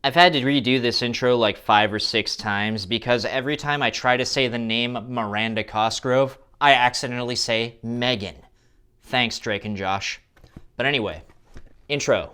I've had to redo this intro like 5 or 6 times because every time I try to say the name Miranda Cosgrove, I accidentally say Megan. Thanks, Drake and Josh. But anyway, intro.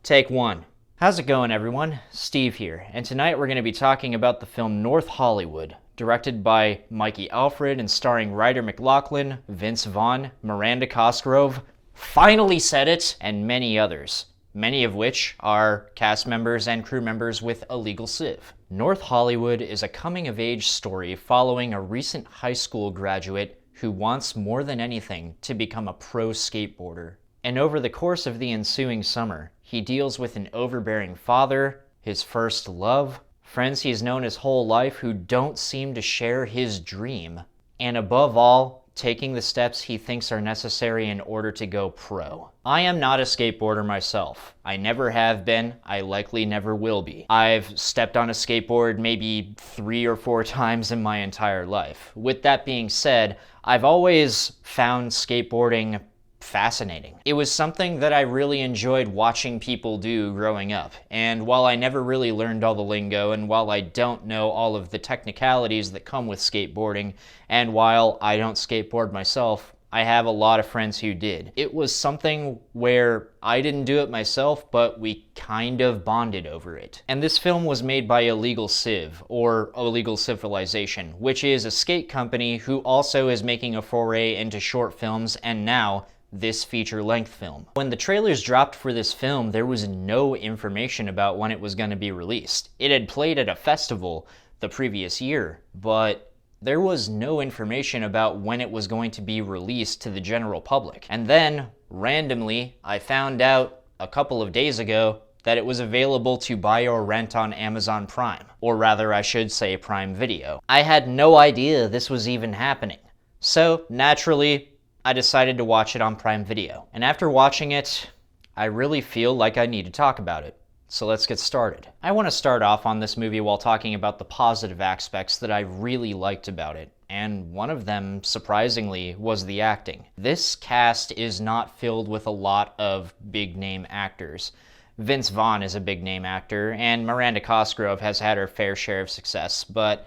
Take 1. How's it going, everyone? Steve here, and tonight we're going to be talking about the film North Hollywood, directed by Mikey Alfred and starring Ryder McLaughlin, Vince Vaughn, Miranda Cosgrove, finally said it, and many others. Many of which are cast members and crew members with a legal sieve. North Hollywood is a coming-of-age story following a recent high school graduate who wants more than anything to become a pro skateboarder. And over the course of the ensuing summer, he deals with an overbearing father, his first love, friends he's known his whole life who don't seem to share his dream, and above all, taking the steps he thinks are necessary in order to go pro. I am not a skateboarder myself. I never have been. I likely never will be. I've stepped on a skateboard maybe 3 or 4 times in my entire life. With that being said, I've always found skateboarding fascinating. It was something that I really enjoyed watching people do growing up, and while I never really learned all the lingo, and while I don't know all of the technicalities that come with skateboarding, and while I don't skateboard myself, I have a lot of friends who did. It was something where I didn't do it myself, but we kind of bonded over it. And this film was made by Illegal Civ, or Illegal Civilization, which is a skate company who also is making a foray into short films, and now this feature-length film. When the trailers dropped for this film, there was no information about when it was going to be released. It had played at a festival the previous year, but there was no information about when it was going to be released to the general public. And then, randomly, I found out a couple of days ago that it was available to buy or rent on Amazon Prime. Or rather, I should say Prime Video. I had no idea this was even happening. So, naturally, I decided to watch it on Prime Video. And after watching it, I really feel like I need to talk about it. So let's get started. I want to start off on this movie while talking about the positive aspects that I really liked about it. And one of them, surprisingly, was the acting. This cast is not filled with a lot of big-name actors. Vince Vaughn is a big-name actor, and Miranda Cosgrove has had her fair share of success, but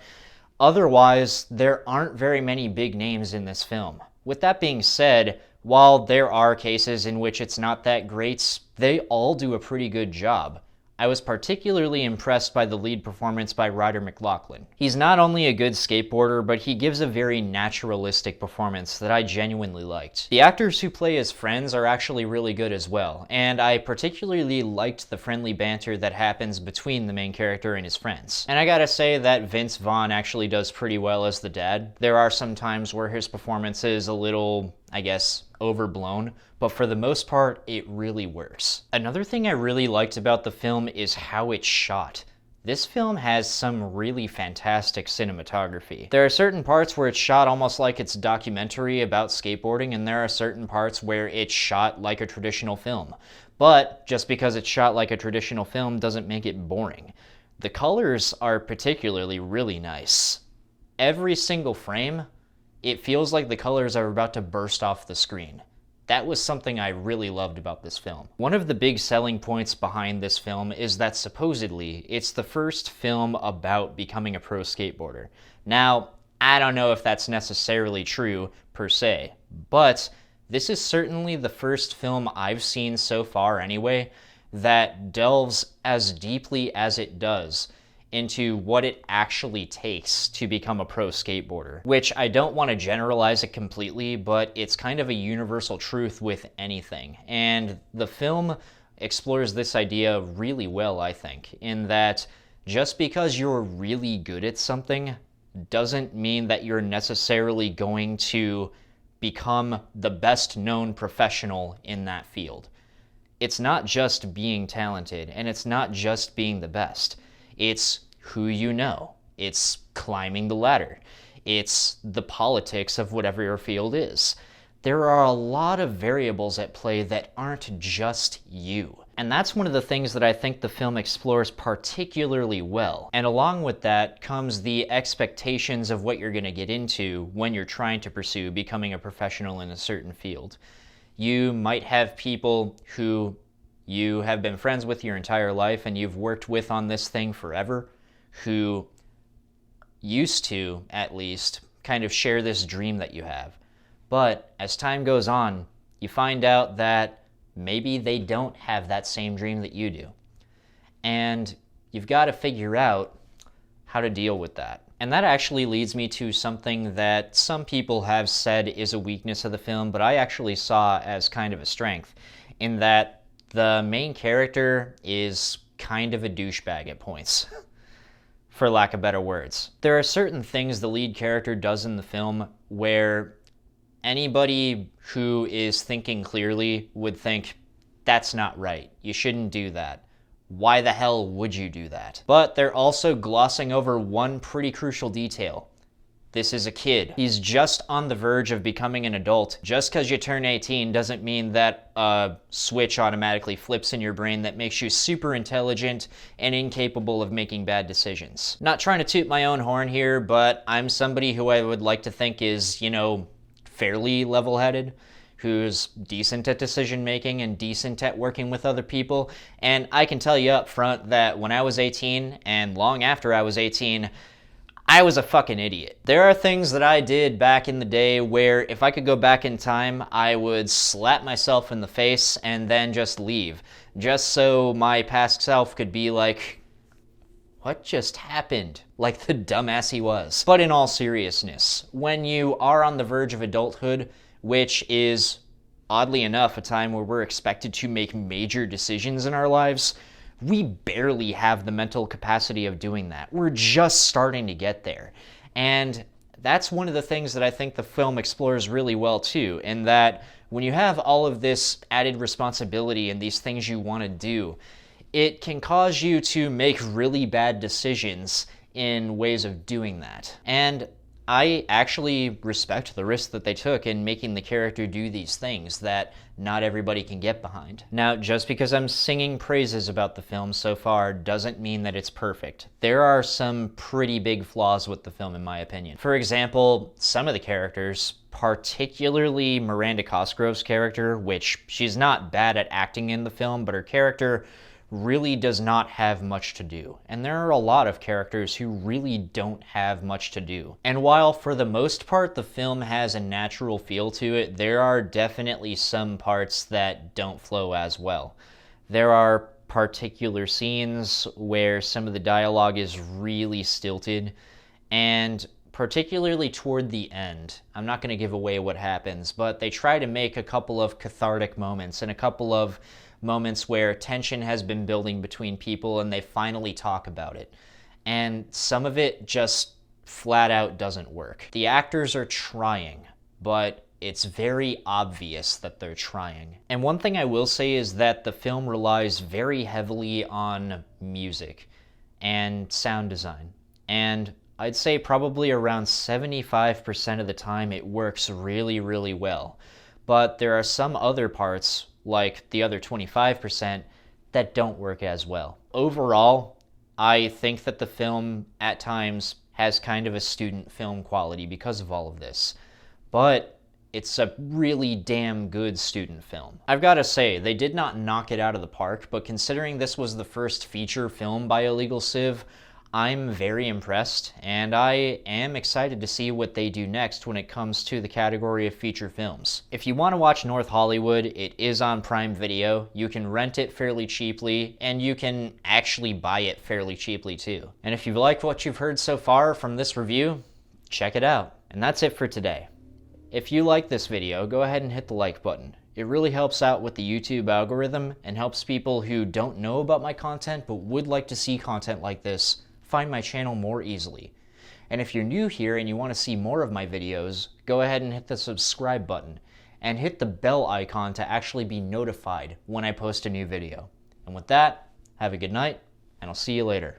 otherwise, there aren't very many big names in this film. With that being said, while there are cases in which it's not that great, they all do a pretty good job. I was particularly impressed by the lead performance by Ryder McLaughlin. He's not only a good skateboarder, but he gives a very naturalistic performance that I genuinely liked. The actors who play his friends are actually really good as well, and I particularly liked the friendly banter that happens between the main character and his friends. And I gotta say that Vince Vaughn actually does pretty well as the dad. There are some times where his performance is a little, I guess, overblown, but for the most part, it really works. Another thing I really liked about the film is how it's shot. This film has some really fantastic cinematography. There are certain parts where it's shot almost like it's a documentary about skateboarding, and there are certain parts where it's shot like a traditional film. But just because it's shot like a traditional film doesn't make it boring. The colors are particularly really nice. Every single frame, it feels like the colors are about to burst off the screen. That was something I really loved about this film. One of the big selling points behind this film is that supposedly it's the first film about becoming a pro skateboarder. Now, I don't know if that's necessarily true per se, but this is certainly the first film I've seen so far anyway that delves as deeply as it does into what it actually takes to become a pro skateboarder, which I don't want to generalize it completely, but it's kind of a universal truth with anything. And the film explores this idea really well, I think, in that just because you're really good at something doesn't mean that you're necessarily going to become the best known professional in that field. It's not just being talented, and it's not just being the best. It's who you know. It's climbing the ladder. It's the politics of whatever your field is. There are a lot of variables at play that aren't just you. And that's one of the things that I think the film explores particularly well. And along with that comes the expectations of what you're going to get into when you're trying to pursue becoming a professional in a certain field. You might have people who you have been friends with your entire life and you've worked with on this thing forever, who used to, at least, kind of share this dream that you have. But as time goes on, you find out that maybe they don't have that same dream that you do. And you've got to figure out how to deal with that. And that actually leads me to something that some people have said is a weakness of the film, but I actually saw as kind of a strength, in that the main character is kind of a douchebag at points, for lack of better words. There are certain things the lead character does in the film where anybody who is thinking clearly would think, that's not right, you shouldn't do that. Why the hell would you do that? But they're also glossing over one pretty crucial detail. This is a kid. He's just on the verge of becoming an adult. Just because you turn 18 doesn't mean that a switch automatically flips in your brain that makes you super intelligent and incapable of making bad decisions. Not trying to toot my own horn here, but I'm somebody who I would like to think is, fairly level-headed, who's decent at decision making and decent at working with other people. And I can tell you up front that when I was 18 and long after I was 18, I was a fucking idiot. There are things that I did back in the day where if I could go back in time, I would slap myself in the face and then just leave, just so my past self could be like, what just happened? Like the dumbass he was. But in all seriousness, when you are on the verge of adulthood, which is, oddly enough, a time where we're expected to make major decisions in our lives, we barely have the mental capacity of doing that. We're just starting to get there. And that's one of the things that I think the film explores really well too, in that when you have all of this added responsibility and these things you want to do, it can cause you to make really bad decisions in ways of doing that. And I actually respect the risk that they took in making the character do these things that not everybody can get behind. Now, just because I'm singing praises about the film so far doesn't mean that it's perfect. There are some pretty big flaws with the film, in my opinion. For example, some of the characters, particularly Miranda Cosgrove's character, which she's not bad at acting in the film, but her character really does not have much to do. And there are a lot of characters who really don't have much to do. And while for the most part the film has a natural feel to it, there are definitely some parts that don't flow as well. There are particular scenes where some of the dialogue is really stilted, and particularly toward the end. I'm not going to give away what happens, but they try to make a couple of cathartic moments and a couple of moments where tension has been building between people and they finally talk about it. And some of it just flat out doesn't work. The actors are trying, but it's very obvious that they're trying. And one thing I will say is that the film relies very heavily on music and sound design. And I'd say probably around 75% of the time it works really, really well. But there are some other parts, like the other 25%, that don't work as well. Overall, I think that the film at times has kind of a student film quality because of all of this. But it's a really damn good student film. I've got to say, they did not knock it out of the park, but considering this was the first feature film by Illegal Civ, I'm very impressed, and I am excited to see what they do next when it comes to the category of feature films. If you want to watch North Hollywood, it is on Prime Video. You can rent it fairly cheaply, and you can actually buy it fairly cheaply too. And if you've liked what you've heard so far from this review, check it out. And that's it for today. If you like this video, go ahead and hit the like button. It really helps out with the YouTube algorithm and helps people who don't know about my content but would like to see content like this find my channel more easily. And if you're new here and you want to see more of my videos, go ahead and hit the subscribe button and hit the bell icon to actually be notified when I post a new video. And with that, have a good night, and I'll see you later.